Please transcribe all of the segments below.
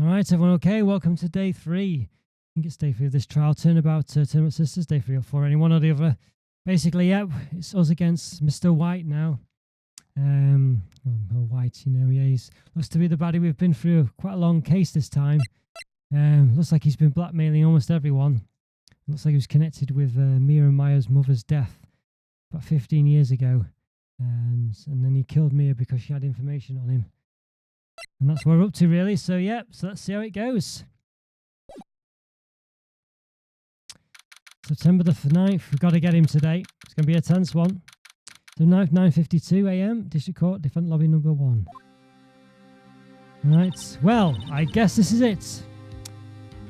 Alright, everyone, okay? Welcome to day 3. I think it's day 3 of this trial. Turnabout Sisters, day 3 or 4, any one or the other. Basically, yeah, it's us against Mr. White now. White, you know, yeah, he's looks to be the baddie. We've been through quite a long case this time. Looks like he's been blackmailing almost everyone. Looks like he was connected with Mia and Maya's mother's death about 15 years ago. And then he killed Mia because she had information on him. And that's what we're up to, really. So, yeah, so let's see how it goes. September the 9th, we've got to get him today. It's going to be a tense one. The 9th, 9:52 a.m, District Court, Defendant Lobby number 1. Right, well, I guess this is it.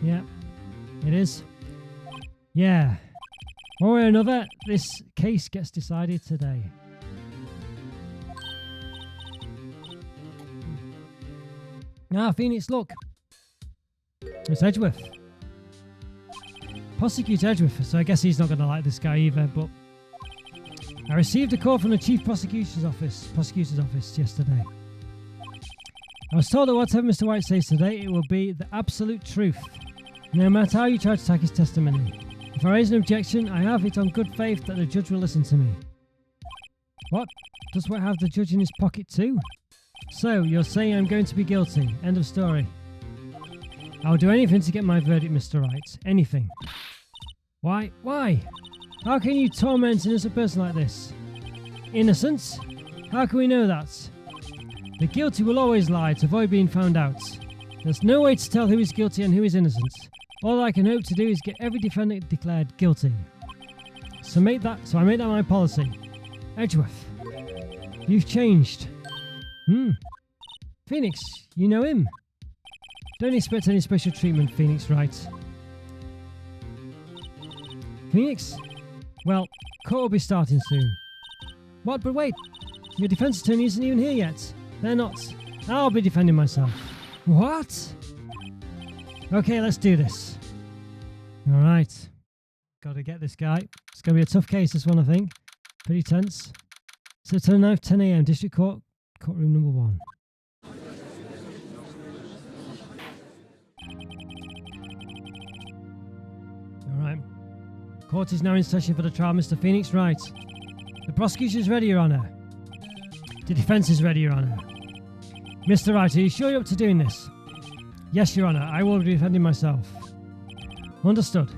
Yeah, it is. Yeah. One way or another, this case gets decided today. Ah, Phoenix, look. It's Edgeworth. Prosecutor Edgeworth, so I guess he's not going to like this guy either, but I received a call from the Chief Prosecutor's office yesterday. I was told that whatever Mr. White says today, it will be the absolute truth, no matter how you try to attack his testimony. If I raise an objection, I have it on good faith that the judge will listen to me. What? Does White have the judge in his pocket too? So, you're saying I'm going to be guilty. End of story. I'll do anything to get my verdict, Mr. Wright. Anything. Why? Why? How can you torment an innocent person like this? Innocence? How can we know that? The guilty will always lie to avoid being found out. There's no way to tell who is guilty and who is innocent. All I can hope to do is get every defendant declared guilty. So I make that my policy. Edgeworth, you've changed. Phoenix, you know him. Don't expect any special treatment, Phoenix Wright. Phoenix? Well, court will be starting soon. What? But wait, your defense attorney isn't even here yet. They're not. I'll be defending myself. What? Okay, let's do this. Alright. Gotta get this guy. It's gonna be a tough case, this one, I think. Pretty tense. September 9th, 10 a.m, District Court, Courtroom number 1. Alright. Court is now in session for the trial, Mr. Phoenix Wright. The prosecution is ready, Your Honour. The defence is ready, Your Honour. Mr. Wright, are you sure you're up to doing this? Yes, Your Honour, I will be defending myself. Understood.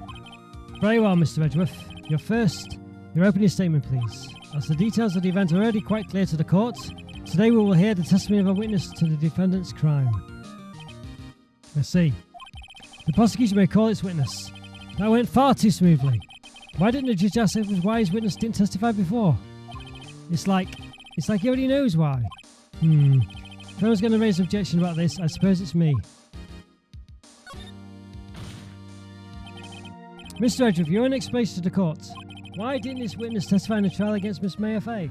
Very well, Mr. Edgeworth. Your opening statement, please. As the details of the event are already quite clear to the court, today we will hear the testimony of a witness to the defendant's crime. I see. The prosecution may call its witness. That went far too smoothly. Why didn't the judge ask why his witness didn't testify before? It's like he already knows why. If anyone's going to raise an objection about this, I suppose it's me. Mr. Edgeworth, your own explanation to the court. Why didn't this witness testify in the trial against Miss Maya Fay?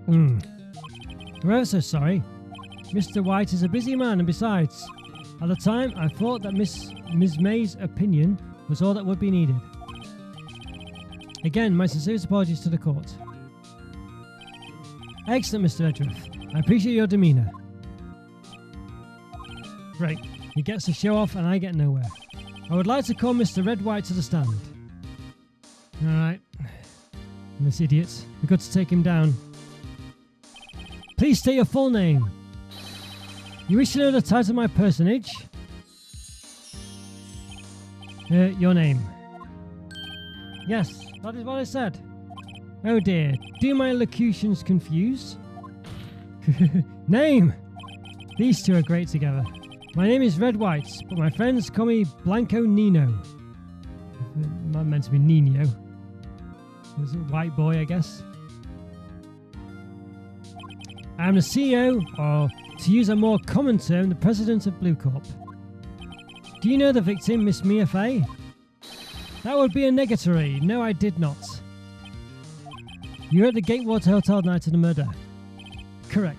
I'm ever so sorry. Mr. White is a busy man, and besides, at the time, I thought that Miss May's opinion was all that would be needed. Again, my sincerest apologies to the court. Excellent, Mr. Edgeworth. I appreciate your demeanour. Great. He gets to show off and I get nowhere. I would like to call Mr. Red White to the stand. Alright. This idiot. We've got to take him down. Please state your full name. You wish to know the title of my personage? Your name. Yes, that is what I said. Oh dear, do my locutions confuse? Name! These two are great together. My name is Red White, but my friends call me Blanco Nino. Not meant to be Nino. It's a white boy, I guess. I'm the CEO, or to use a more common term, the president of Blue Corp. Do you know the victim, Miss Mia Fay? That would be a negatory. No, I did not. You were at the Gatewater Hotel night of the murder. Correct.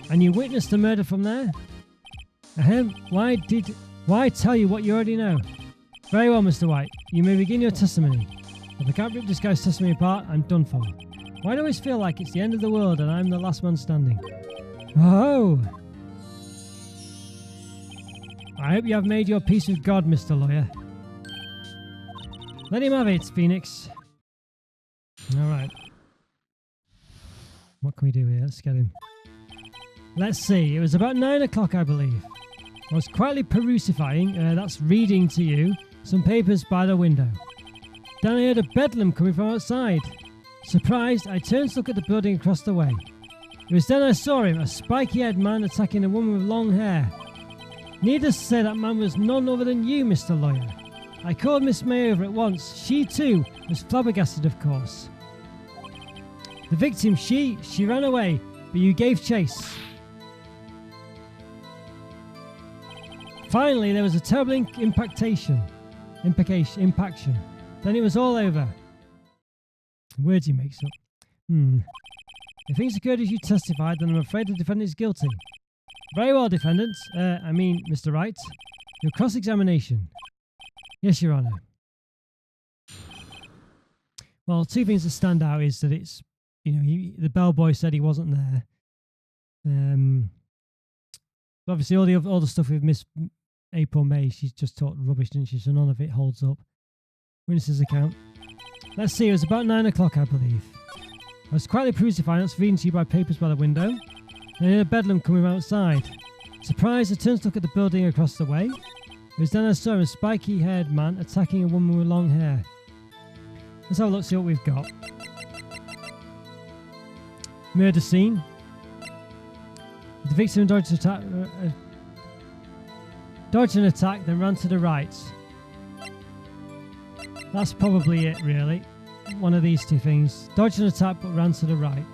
And you witnessed the murder from there? Why tell you what you already know? Very well, Mr. White. You may begin your testimony. If I can't rip this guy's testimony apart, I'm done for. Why do I always feel like it's the end of the world and I'm the last man standing? Oh! I hope you have made your peace with God, Mr. Lawyer. Let him have it, Phoenix. Alright. What can we do here? Let's get him. Let's see. It was about 9 o'clock, I believe. I was quietly perusifying, that's reading to you, some papers by the window. Then I heard a bedlam coming from outside. Surprised, I turned to look at the building across the way. It was then I saw him, a spiky-haired man attacking a woman with long hair. Needless to say, that man was none other than you, Mr. Lawyer. I called Miss May over at once. She, too, was flabbergasted, of course. The victim, she ran away, but you gave chase. Finally, there was a terrible impaction. Then it was all over. Words he makes up. If things occurred as you testified, then I'm afraid the defendant is guilty. Very well, defendant. Mr. Wright. Your cross-examination. Yes, Your Honour. Well, two things that stand out is that it's, the bellboy said he wasn't there. Obviously, all the stuff with Miss April May, she's just talked rubbish, didn't she? So none of it holds up. Witness's account. Let's see, it was about 9 o'clock, I believe. I was quietly perusing finance, reading to you by papers by the window. Then I heard a bedlam coming from outside. Surprised, I turned to look at the building across the way. It was then I saw a spiky-haired man attacking a woman with long hair. Let's have a look, see what we've got. Murder scene. The victim dodged an attack, then ran to the right. That's probably it, really. One of these two things. Dodged an attack, but ran to the right.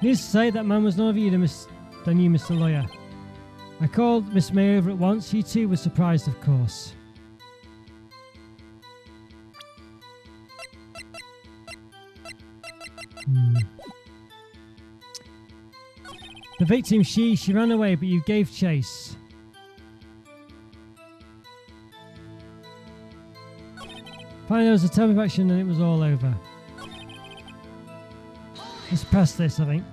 Needless to say, that man was none of you than you, Mr. Lawyer. I called Miss May over at once. She too was surprised, of course. The victim, she ran away, but you gave chase. Finally, there was a term of action and it was all over. Let's press this, I think.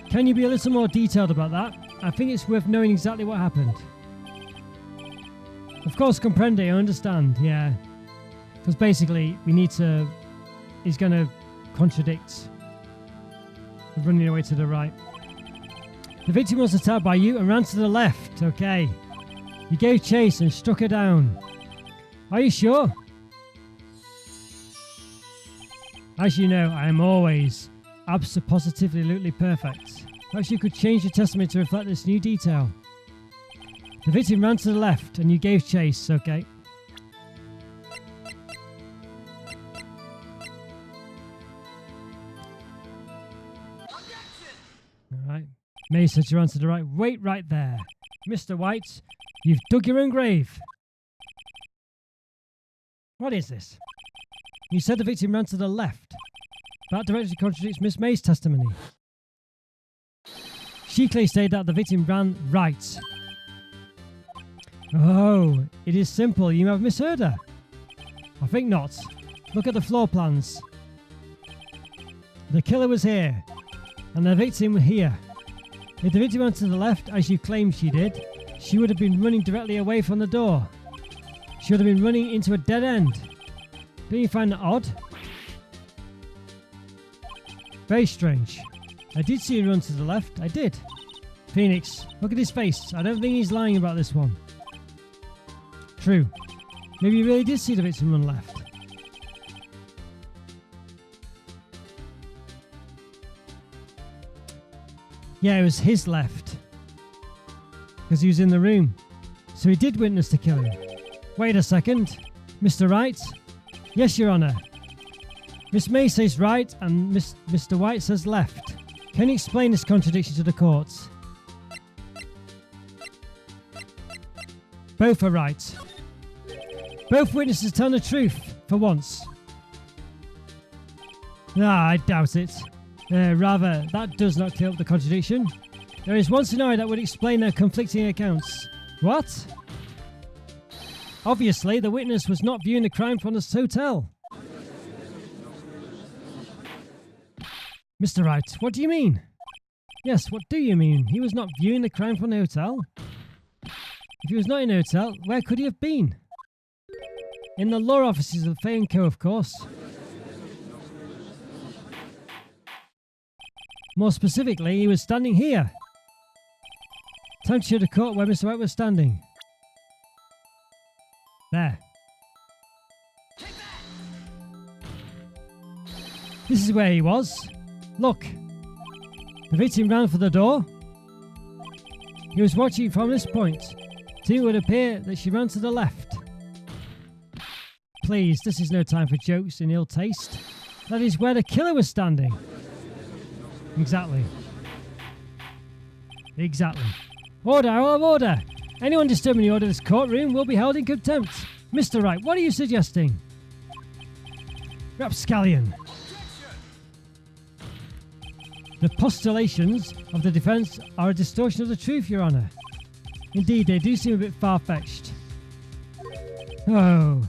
Can you be a little more detailed about that? I think it's worth knowing exactly what happened. Of course, comprende, I understand, yeah. Because basically, he's going to contradict running away to the right. The victim was attacked by you and ran to the left, okay. You gave chase and struck her down. Are you sure? As you know, I am always positively perfect. Perhaps you could change your testimony to reflect this new detail. The victim ran to the left and you gave chase, okay. Alright. May said you ran to the right. Wait right there. Mr. White, you've dug your own grave. What is this? You said the victim ran to the left. That directly contradicts Miss May's testimony. She clearly stated that the victim ran right. Oh, it is simple. You have misheard her. I think not. Look at the floor plans. The killer was here, and the victim was here. If the victim ran to the left, as you claimed she did, she would have been running directly away from the door. She would have been running into a dead end. Don't you find that odd? Very strange. I did see him run to the left. I did. Phoenix, look at his face. I don't think he's lying about this one. True. Maybe you really did see the victim run left. Yeah, it was his left. Because he was in the room. So he did witness the killing. Wait a second. Mr. Wright? Yes, Your Honour. Miss May says right and Mr. White says left. Can you explain this contradiction to the courts? Both are right. Both witnesses tell the truth, for once. I doubt it. Rather, that does not clear up the contradiction. There is one scenario that would explain their conflicting accounts. What? Obviously, the witness was not viewing the crime from this hotel. Mr. Wright, what do you mean? Yes, what do you mean? He was not viewing the crime from the hotel. If he was not in a hotel, where could he have been? In the law offices of Fay & Co, of course. More specifically, he was standing here. Time to show the court where Mr. Wright was standing. There. This is where he was. Look. The victim ran for the door. He was watching from this point. To it would appear that she ran to the left. Please, this is no time for jokes in ill taste. That is where the killer was standing. Exactly. Exactly. Order, out of order. Anyone disturbing the order of this courtroom will be held in contempt. Mr. Wright, what are you suggesting? Rapscallion. The postulations of the defence are a distortion of the truth, Your Honour. Indeed, they do seem a bit far-fetched. Oh,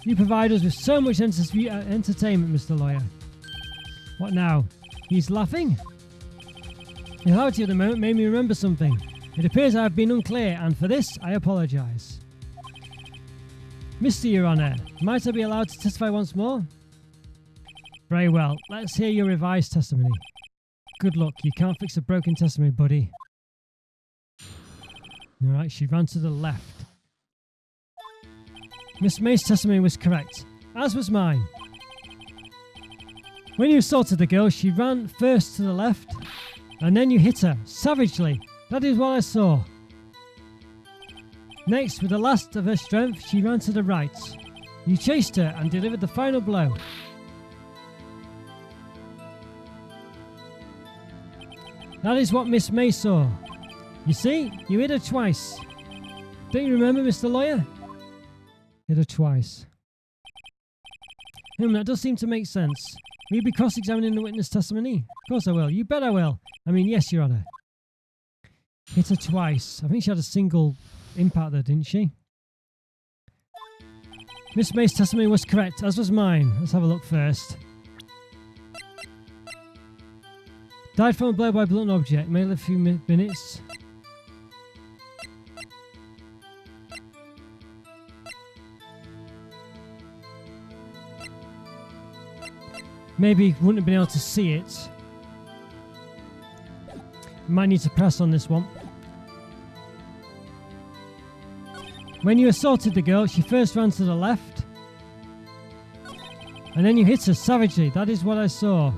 you provide us with so much entertainment, Mr. Lawyer. What now? He's laughing? The hilarity of the moment made me remember something. It appears I have been unclear, and for this, I apologise. Mr. Your Honour, might I be allowed to testify once more? Very well, let's hear your revised testimony. Good luck, you can't fix a broken testimony, buddy. Alright, she ran to the left. Miss May's testimony was correct, as was mine. When you assaulted the girl, she ran first to the left, and then you hit her, savagely. That is what I saw. Next, with the last of her strength, she ran to the right. You chased her and delivered the final blow. That is what Miss May saw. You see, you hit her twice. Don't you remember, Mr. Lawyer? Hit her twice. That does seem to make sense. Will you be cross-examining the witness testimony? Of course I will. You bet I will. I mean, yes, Your Honour. Hit her twice. I think she had a single impact there, didn't she? Miss May's testimony was correct, as was mine. Let's have a look first. Died from a blow by a blunt object. May live a few minutes. Maybe wouldn't have been able to see it. Might need to press on this one. When you assaulted the girl, she first ran to the left. And then you hit her savagely. That is what I saw.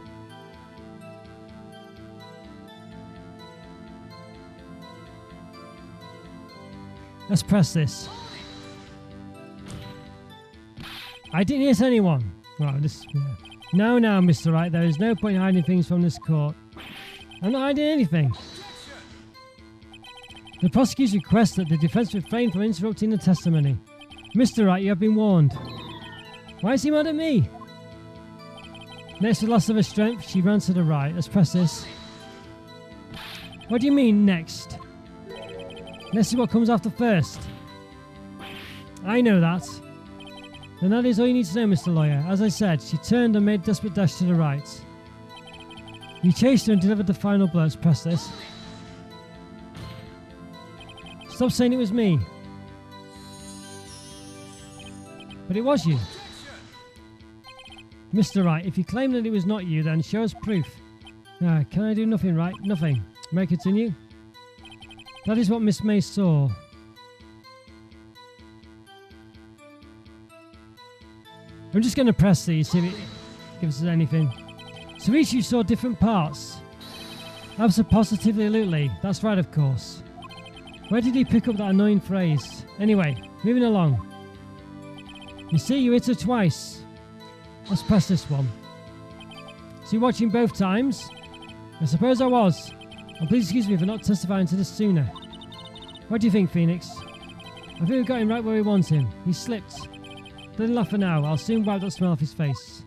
Let's press this. I didn't hit anyone. Wow, this... Yeah. Now, Mr. Wright, there is no point in hiding things from this court. I'm not hiding anything. The prosecution requests that the defence refrain from interrupting the testimony. Mr. Wright, you have been warned. Why is he mad at me? Next, with the loss of her strength, she ran to the right. Let's press this. What do you mean, next? Let's see what comes after first. I know that. And that is all you need to know, Mr. Lawyer. As I said, she turned and made a desperate dash to the right. You chased her and delivered the final blow. Let's press this. Stop saying it was me. But it was you. Mr. Wright, if you claim that it was not you, then show us proof. Can I do nothing, right? Nothing. May I continue? That is what Miss May saw. I'm just going to press these, see if it gives us anything. So each you saw different parts. Absolutely. That's right, of course. Where did he pick up that annoying phrase? Anyway, moving along. You see, you hit her twice. Let's press this one. So you're watching both times? I suppose I was. And please excuse me for not testifying to this sooner. What do you think, Phoenix? I think we've got him right where we want him. He slipped. Don't laugh for now. I'll soon wipe that smell off his face.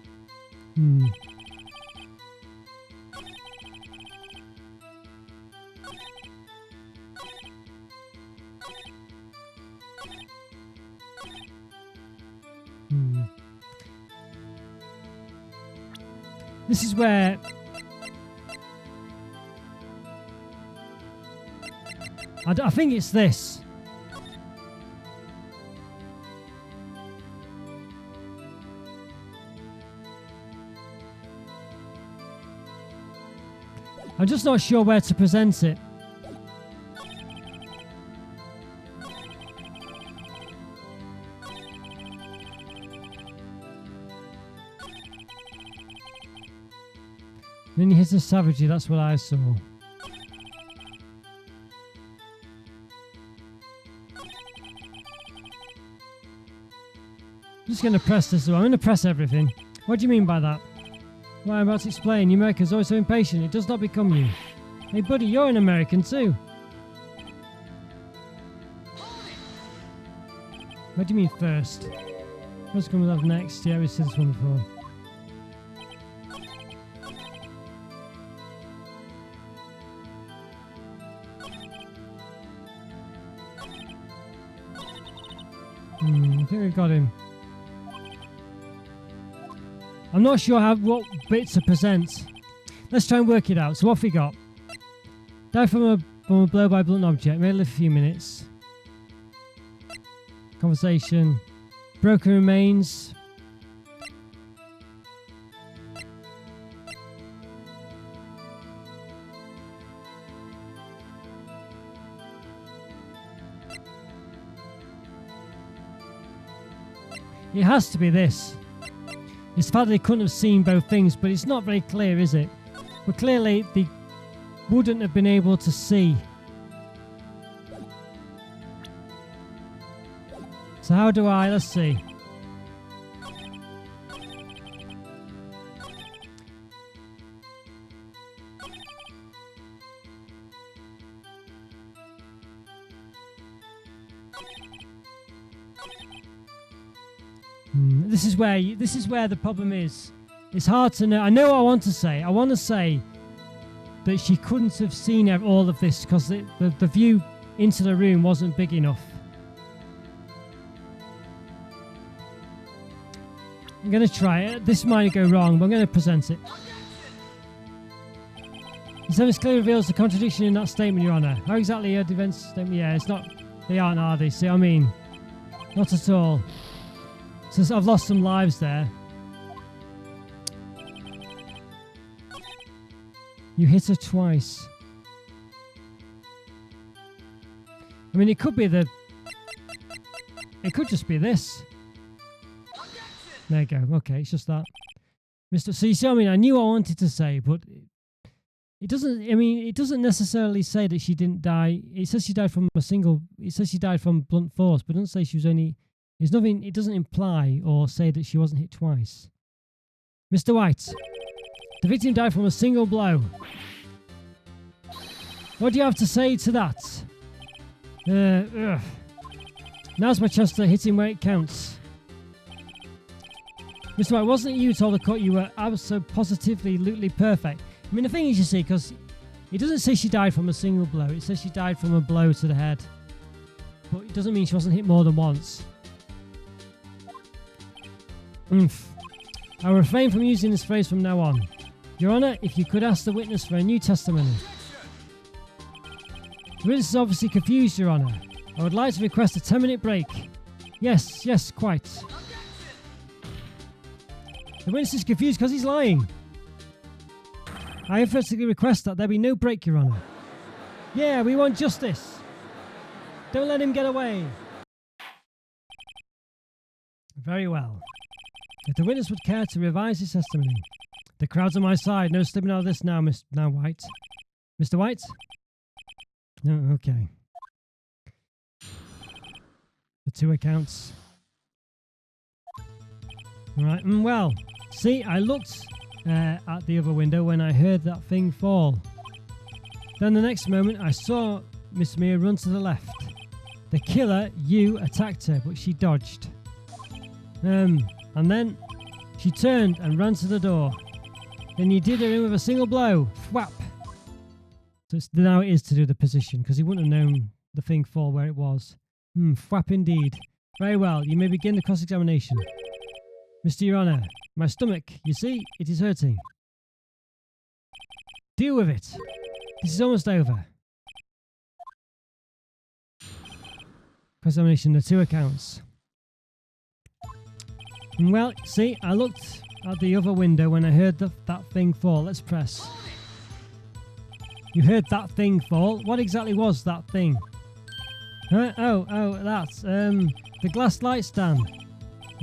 This is where I think it's this. I'm just not sure where to present it. Then he hits a savagely, that's what I saw. I'm just going to press this. I'm going to press everything. What do you mean by that? Well, I'm about to explain. You Americans are always so impatient. It does not become you. Hey, buddy, you're an American too. What do you mean first? What's coming up next? Yeah, we've seen this one before. I think we've got him. I'm not sure what bit to present. Let's try and work it out. So what have we got? Die from a blow by a blunt object. May live a few minutes. Conversation. Broken remains. It has to be this. It's the fact that they couldn't have seen both things, but it's not very clear, is it? But clearly they wouldn't have been able to see. So how do I? Let's see. This is where the problem is. It's hard to know. I know what I want to say. I want to say that she couldn't have seen all of this because the view into the room wasn't big enough. I'm going to try it. This might go wrong, but I'm going to present it. The evidence clearly reveals the contradiction in that statement, Your Honour. How exactly are the events statement? Yeah, it's not. They aren't, are they? See what I mean? Not at all. So I've lost some lives there. You hit her twice. I mean, it could be the... It could just be this. There you go. Okay, it's just that. So you see what I mean? I knew what I wanted to say, but it doesn't... I mean, it doesn't necessarily say that she didn't die. It says she died from a single... It says she died from blunt force, but it doesn't say she was only... There's nothing... It doesn't imply or say that she wasn't hit twice. Mr. White. The victim died from a single blow. What do you have to say to that? Now's my chance to hit him where it counts. Mr. White, wasn't it you who told the court you were absolutely perfect? I mean, the thing is, you see, because it doesn't say she died from a single blow. It says she died from a blow to the head. But it doesn't mean she wasn't hit more than once. I'll refrain from using this phrase from now on. Your Honour, if you could ask the witness for a new testimony. The witness is obviously confused, Your Honour. I would like to request a 10-minute break. Yes, quite. The witness is confused because he's lying. I emphatically request that there be no break, Your Honour. Yeah, we want justice. Don't let him get away. Very well. If the witness would care to revise his testimony. The crowd's on my side. No slipping out of this now, now White. Mr. White? No, okay. The two accounts. Right, well, see, I looked at the other window when I heard that thing fall. Then the next moment, I saw Miss Mia run to the left. The killer, you, attacked her, but she dodged. And then she turned and ran to the door. Then you did her in with a single blow. Thwap. So now it is to do the position, because he wouldn't have known the thing fall where it was. Thwap indeed. Very well, you may begin the cross-examination. Mr. Your Honour, my stomach, you see, it is hurting. Deal with it. This is almost over. Cross-examination of 2 accounts. Well, see, I looked at the other window when I heard that thing fall. Let's press. You heard that thing fall? What exactly was that thing? Huh? Oh, that's, the glass light stand.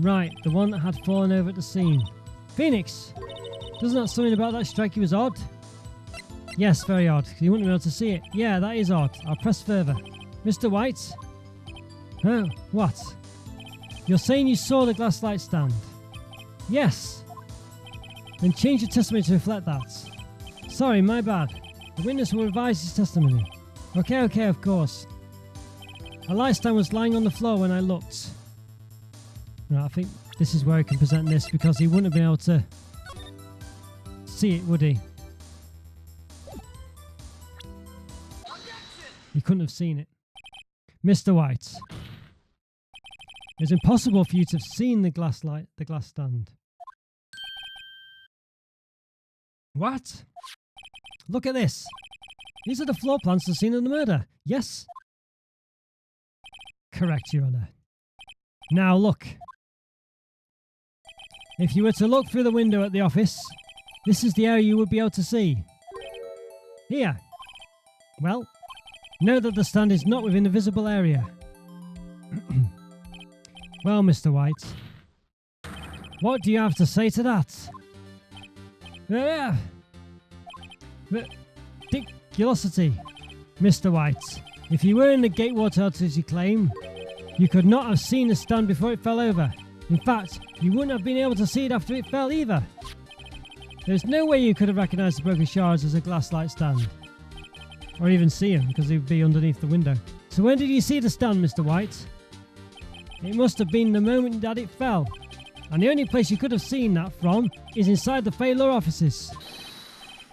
Right, the one that had fallen over at the scene. Phoenix! Doesn't that something about that strike you as odd? Yes, very odd. You wouldn't be able to see it. Yeah, that is odd. I'll press further. Mr. White? Oh, what? You're saying you saw the glass light stand? Yes. Then change your testimony to reflect that. Sorry, my bad. The witness will revise his testimony. Okay, of course. A light stand was lying on the floor when I looked. Right, I think this is where he can present this because he wouldn't have been able to see it, would he? He couldn't have seen it. Mr. White. It's impossible for you to have seen the glass stand. What? Look at this. These are the floor plans to the scene of the murder. Yes? Correct, Your Honour. Now look. If you were to look through the window at the office, this is the area you would be able to see. Here. Well, know that the stand is not within the visible area. Well, Mr. White, what do you have to say to that? Ridiculosity. Mr. White, if you were in the Gatewater as you claim, you could not have seen the stand before it fell over. In fact, you wouldn't have been able to see it after it fell either. There's no way you could have recognised the broken shards as a glass light stand. Or even see them, because they'd be underneath the window. So when did you see the stand, Mr. White? It must have been the moment that it fell. And the only place you could have seen that from is inside the Fay Law offices.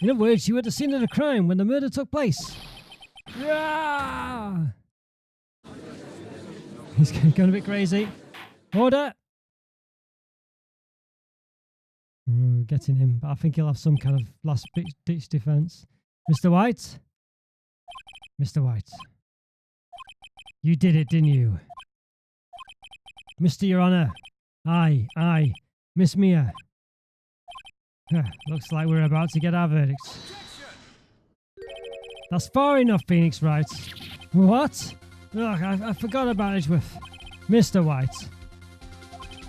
In other words, you were at the scene of the crime when the murder took place. Ah! He's going a bit crazy. Order! Getting him, but I think he'll have some kind of last-ditch defence. Mr. White? Mr. White. You did it, didn't you? Mr. Your Honour. Aye. Miss Mia. Looks like we're about to get our verdict. That's far enough, Phoenix Wright. What? Ugh, I forgot about Edgeworth. Mr. White.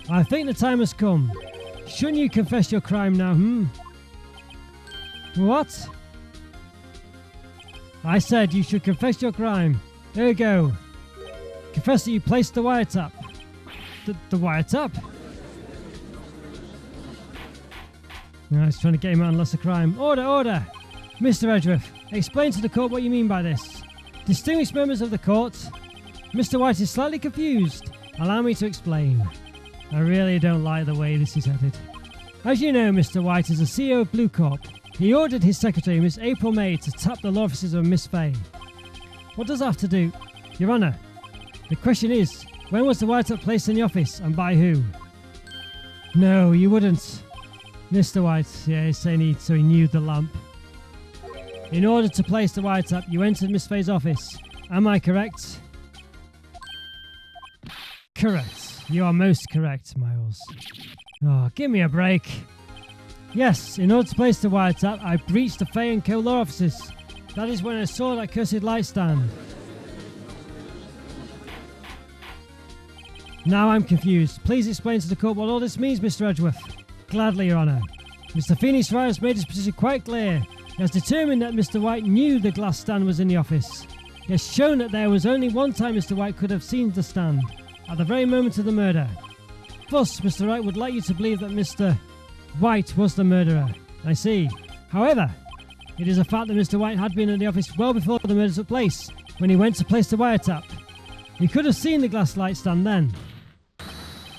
I think the time has come. Shouldn't you confess your crime now, What? I said you should confess your crime. There you go. Confess that you placed the wiretap. The wiretap? No, he's trying to get him out and loss of crime. Order! Mr. Edgeworth, explain to the court what you mean by this. Distinguished members of the court, Mr. White is slightly confused. Allow me to explain. I really don't like the way this is headed. As you know, Mr. White is the CEO of Blue Corp. He ordered his secretary, Miss April May, to tap the law offices of Miss Fay. What does that have to do? Your Honour, the question is, when was the wiretap placed in the office and by who? No, you wouldn't. Mr. White, he's saying he knew the lamp. In order to place the wiretap, you entered Miss Fay's office. Am I correct? Correct. You are most correct, Miles. Oh, give me a break. Yes, in order to place the wiretap, I breached the Fay & Co. law offices. That is when I saw that cursed light stand. Now I'm confused. Please explain to the court what all this means, Mr. Edgeworth. Gladly, Your Honour. Mr. Phoenix Wright has made his position quite clear. He has determined that Mr. White knew the glass stand was in the office. He has shown that there was only one time Mr. White could have seen the stand, at the very moment of the murder. Thus, Mr. Wright would like you to believe that Mr. White was the murderer. I see. However, it is a fact that Mr. White had been in the office well before the murder took place, when he went to place the wiretap. He could have seen the glass light stand then.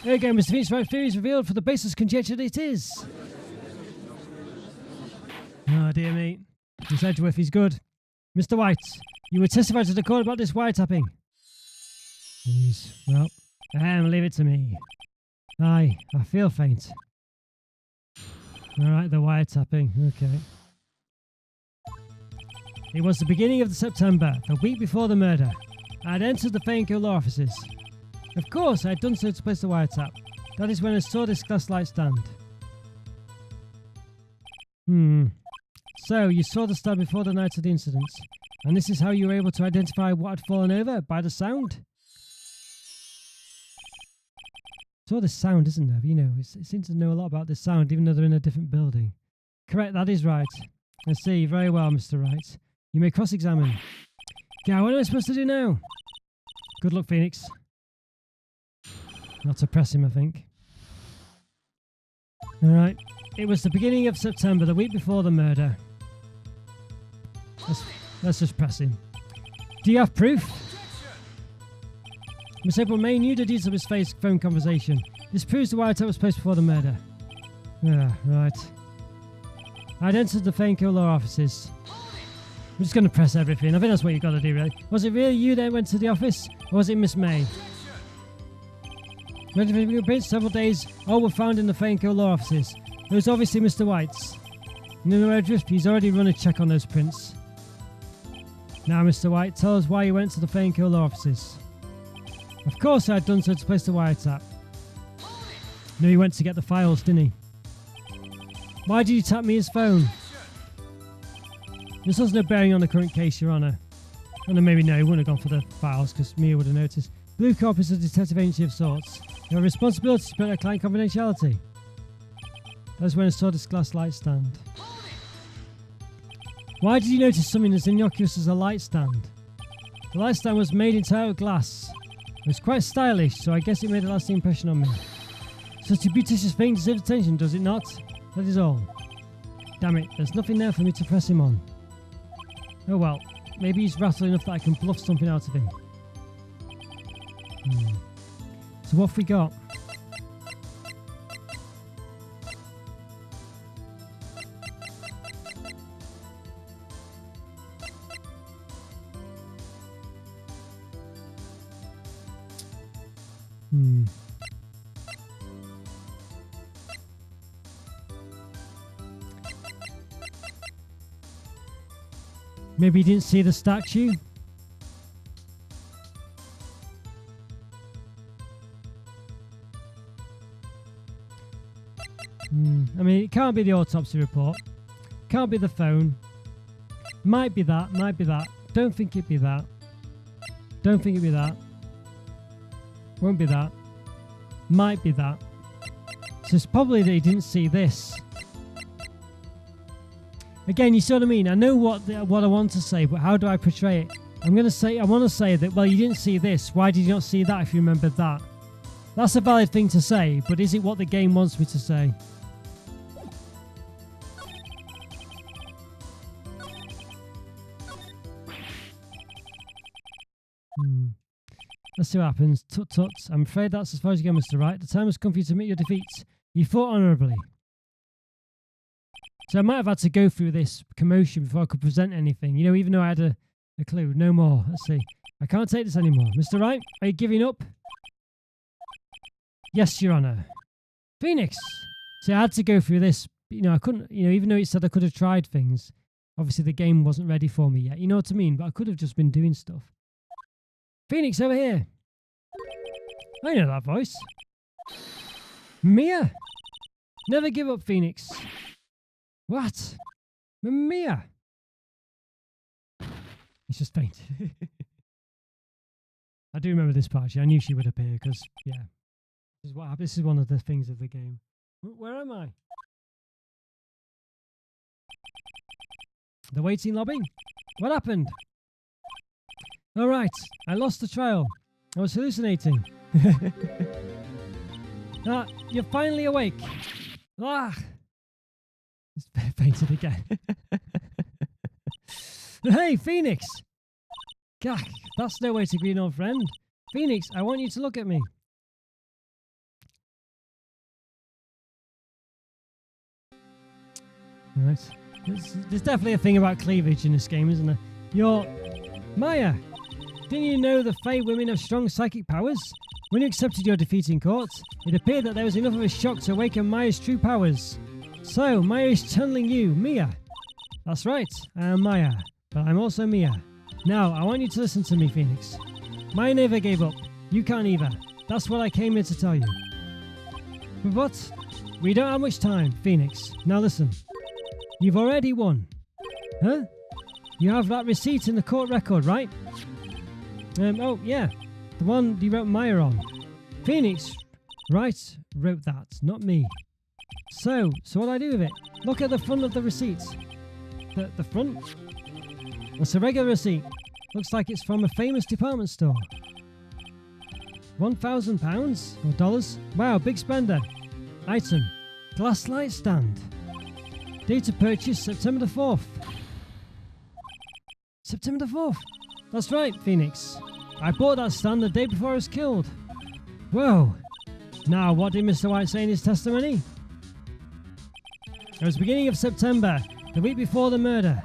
There you go, Mr. Phoenix Wright theory is revealed for the basis conjectured it is. Oh dear me. Miss Edgeworth, he's good. Mr. White, you were testified to the court about this wiretapping. Jeez, well, leave it to me. Aye, I feel faint. Alright, the wiretapping, okay. It was the beginning of September, the week before the murder. I had entered the Fainco law offices. Of course, I had done so to place the wiretap. That is when I saw this glass light stand. So, you saw the stand before the night of the incident, and this is how you were able to identify what had fallen over, by the sound? Saw the sound, isn't there? You know, it seems to know a lot about this sound, even though they're in a different building. Correct, that is right. I see, very well, Mr. Wright. You may cross-examine. Yeah, what am I supposed to do now? Good luck, Phoenix. Not to press him, I think. Alright. It was the beginning of September, the week before the murder. Let's just press him. Do you have proof? Miss April May knew the details of his phone conversation. This proves the wiretap was placed before the murder. Yeah, right. I'd entered the Fainco law offices. I'm just going to press everything. I think that's what you've got to do, really. Was it really you that went to the office? Or was it Miss May? Fingerprints, several days, all were found in the Fainco law offices. It was obviously Mr. White's. He's already run a check on those prints. Now, Mr. White, tell us why you went to the Fainco law offices. Of course I had done so to place the wiretap. No, he went to get the files, didn't he? Why did you tap me his phone? This has no bearing on the current case, Your Honour. Well, maybe no, he wouldn't have gone for the files because Mia would have noticed. Blue Corp is a detective agency of sorts. You have a responsibility to protect client confidentiality. That's when I saw this glass light stand. Why did you notice something as innocuous as a light stand? The light stand was made entirely of glass. It was quite stylish, so I guess it made a lasting impression on me. Such a beauticious thing deserves attention, does it not? That is all. Damn it, there's nothing there for me to press him on. Oh well, maybe he's rattled enough that I can bluff something out of him. So what have we got? Maybe he didn't see the statue? I mean, it can't be the autopsy report. Can't be the phone. Might be that, might be that. Don't think it'd be that. Don't think it'd be that. Won't be that. Might be that. So it's probably that he didn't see this. Again, you see what I mean? I know what I want to say, but how do I portray it? I want to say that, well, you didn't see this. Why did you not see that if you remembered that? That's a valid thing to say, but is it what the game wants me to say? Let's see what happens. Tut tut. I'm afraid that's as far as you go, Mr. Wright. The time has come for you to admit your defeats. You fought honourably. So I might have had to go through this commotion before I could present anything. You know, even though I had a clue. No more. Let's see. I can't take this anymore. Mr. Wright, are you giving up? Yes, Your Honour. Phoenix! See, I had to go through this. You know, I couldn't, you know, even though it said I could have tried things. Obviously, the game wasn't ready for me yet. You know what I mean? But I could have just been doing stuff. Phoenix, over here. I know that voice. Mia! Never give up, Phoenix. What? Mia! He's just fainted. I do remember this part. I knew she would appear because, yeah. This is what happened. This is one of the things of the game. Where am I? The waiting lobby? What happened? All right. I lost the trial. I was hallucinating. You're finally awake. Ah! He's fainted again. Hey, Phoenix! Gah, that's no way to greet an old friend. Phoenix, I want you to look at me. Right. There's definitely a thing about cleavage in this game, isn't there? You're... Maya! Didn't you know the Fae women have strong psychic powers? When you accepted your defeat in court, it appeared that there was enough of a shock to awaken Maya's true powers. So, Maya is channeling you, Mia. That's right, I am Maya, but I'm also Mia. Now, I want you to listen to me, Phoenix. Mine never gave up. You can't either. That's what I came here to tell you. But we don't have much time, Phoenix. Now listen. You've already won. Huh? You have that receipt in the court record, right? Oh, yeah. The one you wrote Meyer on. Phoenix Wright wrote that, not me. So what do I do with it? Look at the front of the receipt. The front? It's a regular receipt. Looks like it's from a famous department store. £1,000 or dollars? Wow, big spender. Item: glass light stand. Date of purchase: September the 4th. September the 4th. That's right, Phoenix. I bought that stand the day before I was killed. Whoa. Now, what did Mr. White say in his testimony? It was the beginning of September, the week before the murder.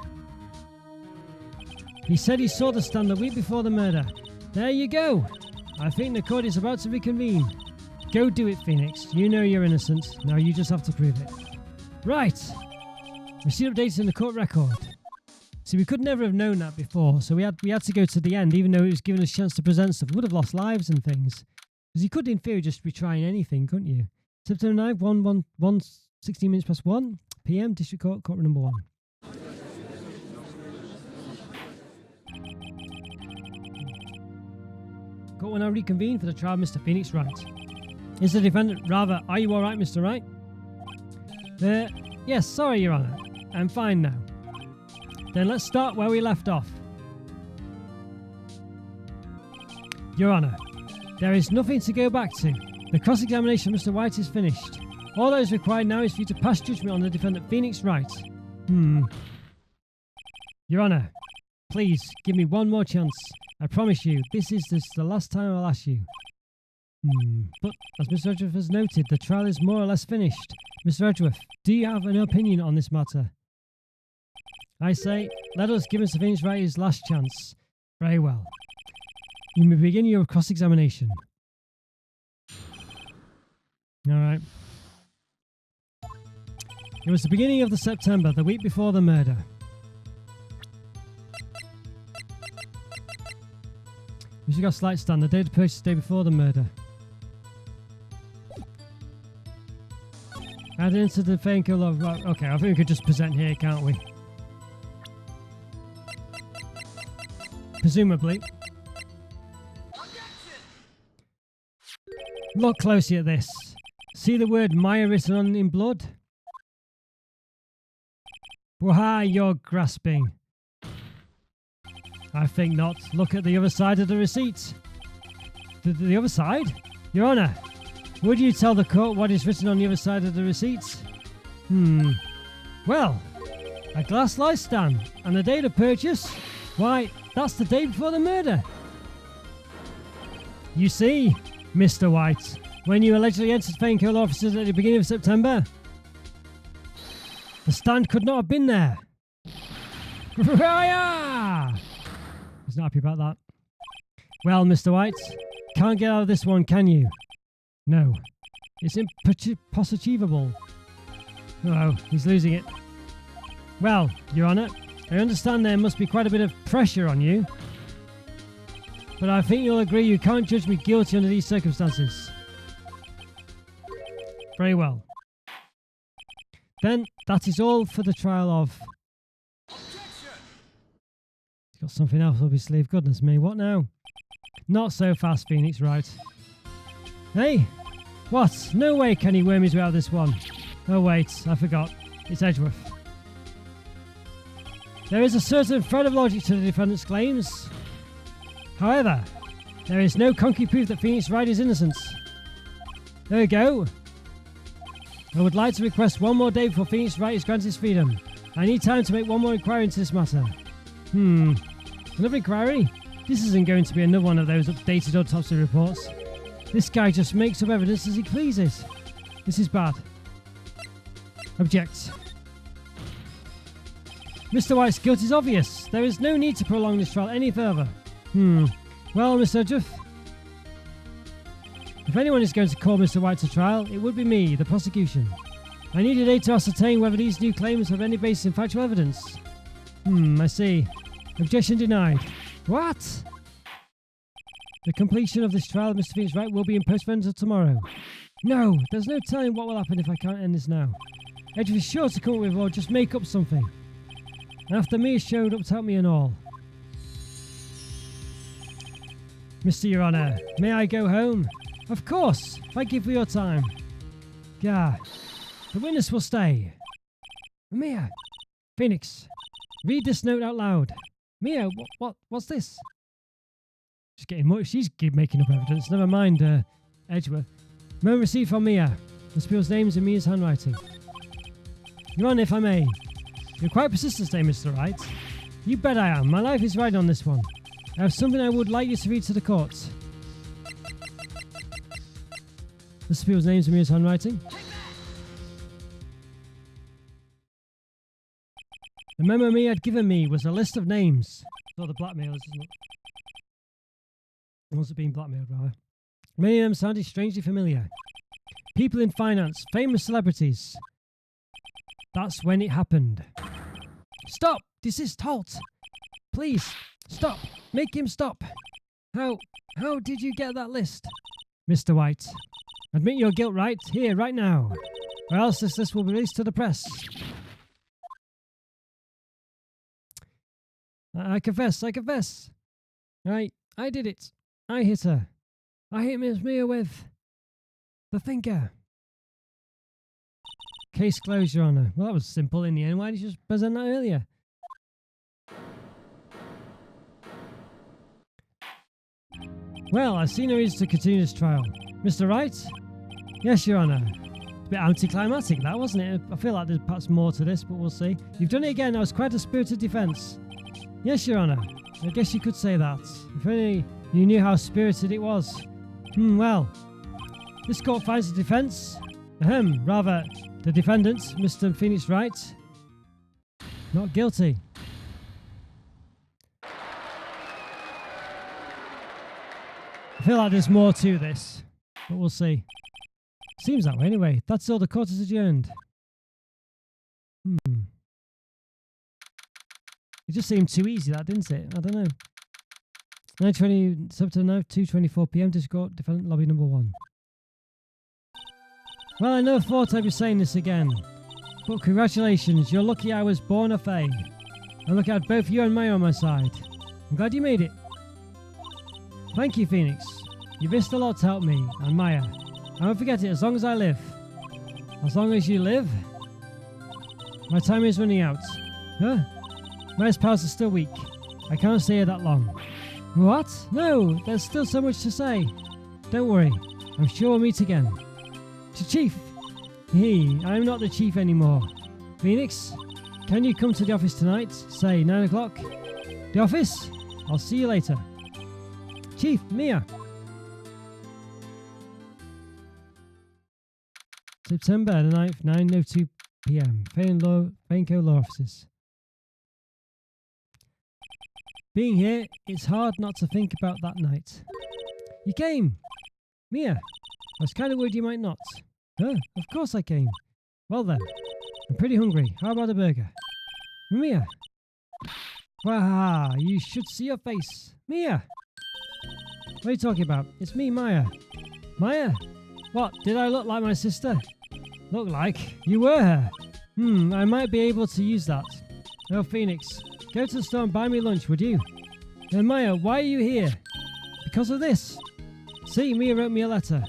He said he saw the stand the week before the murder. There you go. I think the court is about to reconvene. Go do it, Phoenix. You know you're innocent. Now you just have to prove it. Right. Receipt updates in the court record. See, we could never have known that before, so we had to go to the end, even though it was giving us a chance to present stuff. We would have lost lives and things. Because you could, in theory, just be trying anything, couldn't you? September 9th, 16 minutes past 1 p.m, District Court, courtroom number 1. Court will now reconvene for the trial of Mr. Phoenix Wright. Is the defendant rather, are you alright, Mr. Wright? Yes, sorry, Your Honour. I'm fine now. Then let's start where we left off. Your Honour, there is nothing to go back to. The cross-examination of Mr. White is finished. All that is required now is for you to pass judgment on the defendant Phoenix Wright. Your Honour, please give me one more chance. I promise you, this is the last time I'll ask you. But as Mr. Edgeworth has noted, the trial is more or less finished. Mr. Edgeworth, do you have an opinion on this matter? I say, let us give Mr. Phoenix Wright his last chance. Very well. You may begin your cross-examination. Alright. It was the beginning of September, the week before the murder. We got slight stand, the day of purchase, the day before the murder. Add into the fake of... Okay, I think we could just present here, can't we? Presumably. Look closely at this. See the word Meyer written on in blood? Wah, you're grasping. I think not. Look at the other side of the receipt. The other side? Your Honour, would you tell the court what is written on the other side of the receipt? Well, a glass light stand and the date of purchase? Why, that's the day before the murder. You see, Mr. White, when you allegedly entered Fainkiller offices at the beginning of September, the stand could not have been there. He's not happy about that. Well, Mr. White, can't get out of this one, can you? No. It's impossible. Oh, he's losing it. Well, Your Honour, I understand there must be quite a bit of pressure on you. But I think you'll agree you can't judge me guilty under these circumstances. Very well. Then, that is all for the trial of... He's got something else up his sleeve. Goodness me, what now? Not so fast, Phoenix Wright. Hey? What? No way can he worm his way out of this one. Oh wait, I forgot. It's Edgeworth. There is a certain thread of logic to the defendant's claims. However, there is no concrete proof that Phoenix Wright is innocent. There we go. I would like to request one more day before Phoenix Wright is granted his freedom. I need time to make one more inquiry into this matter. Another inquiry? This isn't going to be another one of those updated autopsy reports. This guy just makes up evidence as he pleases. This is bad. Object. Mr. White's guilt is obvious. There is no need to prolong this trial any further. Well, Mr. Edgeworth, if anyone is going to call Mr. White to trial, it would be me, the prosecution. I need a day to ascertain whether these new claims have any basis in factual evidence. I see. Objection denied. What? The completion of this trial of Mr. Phoenix Wright will be postponed until tomorrow. No, there's no telling what will happen if I can't end this now. Edgeworth is sure to come up with or just make up something. And after Mia showed up to help me and all. Mr. Your Honour, may I go home? Of course. Thank you for your time. Gah. The witness will stay. Mia. Phoenix. Read this note out loud. Mia, what's this? She's getting much. She's making up evidence. Never mind, Edgeworth. Memo received from Mia. The people's names in Mia's handwriting. Your Honour, if I may. You're quite persistent today, Mr. Wright. You bet I am. My life is riding on this one. I have something I would like you to read to the court. The people's names in Mia's handwriting. The memo Mia had given me was a list of names. Or the blackmailers, isn't it? Was it being blackmailed, rather? Many of them sounded strangely familiar. People in finance, famous celebrities. That's when it happened. Stop! Desist! Halt! Please, stop! Make him stop! How did you get that list? Mr. White, admit your guilt right here, right now. Or else this list will be released to the press. I confess. I did it. I hit her. I hit Miss Mia with the thinker. Case closed, Your Honour. Well, that was simple in the end. Why did you just present that earlier? Well, I see no reason to continue this trial. Mr. Wright? Yes, Your Honour. A bit anticlimactic, that, wasn't it? I feel like there's perhaps more to this, but we'll see. You've done it again. That was quite a spirited defence. Yes, Your Honour. I guess you could say that. If only you knew how spirited it was. Well, this court finds the defence, rather, the defendant, Mr. Phoenix Wright, not guilty. I feel like there's more to this, but we'll see. Seems that way anyway. That's all. The court is adjourned. It just seemed too easy, that, didn't it? I don't know. 9:20, September 9th, 2:24 p.m. Discord, defendant lobby number 1. Well, I never thought I'd be saying this again, but congratulations, you're lucky I was born a Fae. And look, I had both you and Maya on my side. I'm glad you made it. Thank you, Phoenix. You risked a lot to help me and Maya. I won't forget it as long as I live. As long as you live? My time is running out. Huh? Maya's powers are still weak. I can't stay here that long. What? No, there's still so much to say. Don't worry. I'm sure we'll meet again. Chief! I'm not the chief anymore. Phoenix, can you come to the office tonight? Say 9 o'clock. The office? I'll see you later. Chief, Mia. September the 9th, 9:02 p.m. Fainco Law Offices. Being here, it's hard not to think about that night. You came! Mia, I was kind of worried you might not. Huh? Of course I came. Well then, I'm pretty hungry. How about a burger? Mia! Wow, you should see your face. Mia! What are you talking about? It's me, Maya. Maya? What, did I look like my sister? Look like? You were her. I might be able to use that. Oh, Phoenix, go to the store and buy me lunch, would you? Maya, why are you here? Because of this. See, Mia wrote me a letter.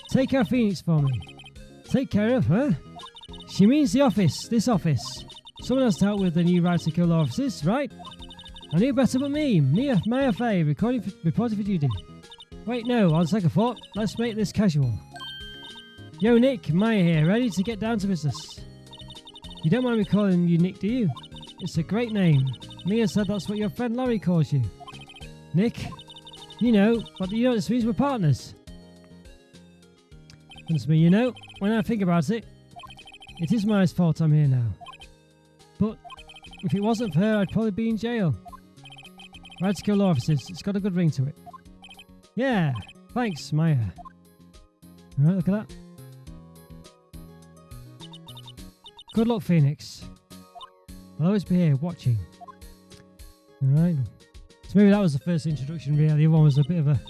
Take care of Phoenix for me. Take care of her? She means the office, this office. Someone has to help with the new Wright & Co. Law offices, right? And who better but me, Maya Faye, reporting for duty. Wait, no, on second thought, let's make this casual. Yo, Nick, Maya here, ready to get down to business. You don't mind me calling you Nick, do you? It's a great name. Mia said that's what your friend Laurie calls you. Nick? You know, but you know what this means, we're partners. And to me, you know, when I think about it, it is Maya's fault I'm here now. But if it wasn't for her, I'd probably be in jail. Right to go law offices, it's got a good ring to it. Yeah, thanks, Maya. Alright, look at that. Good luck, Phoenix. I'll always be here, watching. Alright. So maybe that was the first introduction, really. The other one was a bit of a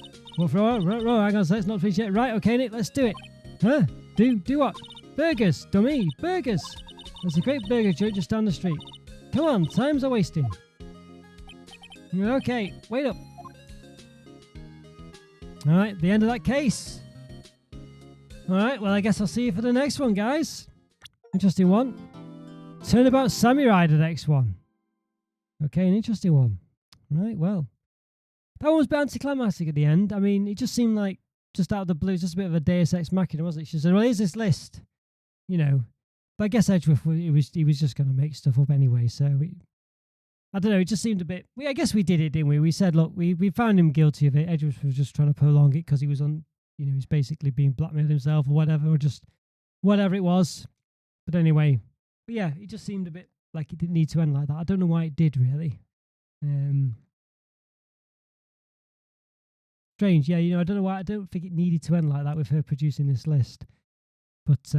Hang on a sec, it's not finished yet. Right, okay, Nick, let's do it. Huh? Do what? Burgers, dummy, burgers. There's a great burger joint just down the street. Come on, times are wasting. Okay, wait up. Alright, the end of that case. Alright, well, I guess I'll see you for the next one, guys. Interesting one. Turnabout Samurai, the next one. Okay, an interesting one. Right, well. That one was a bit anticlimactic at the end. I mean, it just seemed like, just out of the blue, just a bit of a Deus Ex Machina, wasn't it? She said, well, here's this list. You know. But I guess Edgeworth, he was just going to make stuff up anyway, so... I don't know, it just seemed a bit... I guess we did it, didn't we? We said, look, we found him guilty of it. Edgeworth was just trying to prolong it because he was on... You know, he's basically being blackmailed himself or whatever, or just whatever it was. But anyway, but yeah, it just seemed a bit like it didn't need to end like that. I don't know why it did, really. Strange, yeah, you know, I don't know why. I don't think it needed to end like that with her producing this list. But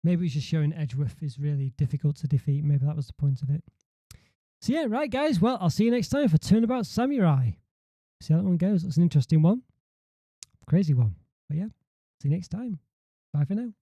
maybe it's just showing Edgeworth is really difficult to defeat. Maybe that was the point of it. So yeah, right, guys. Well, I'll see you next time for Turnabout Samurai. See how that one goes. That's an interesting one. Crazy one. But yeah, see you next time. Bye for now.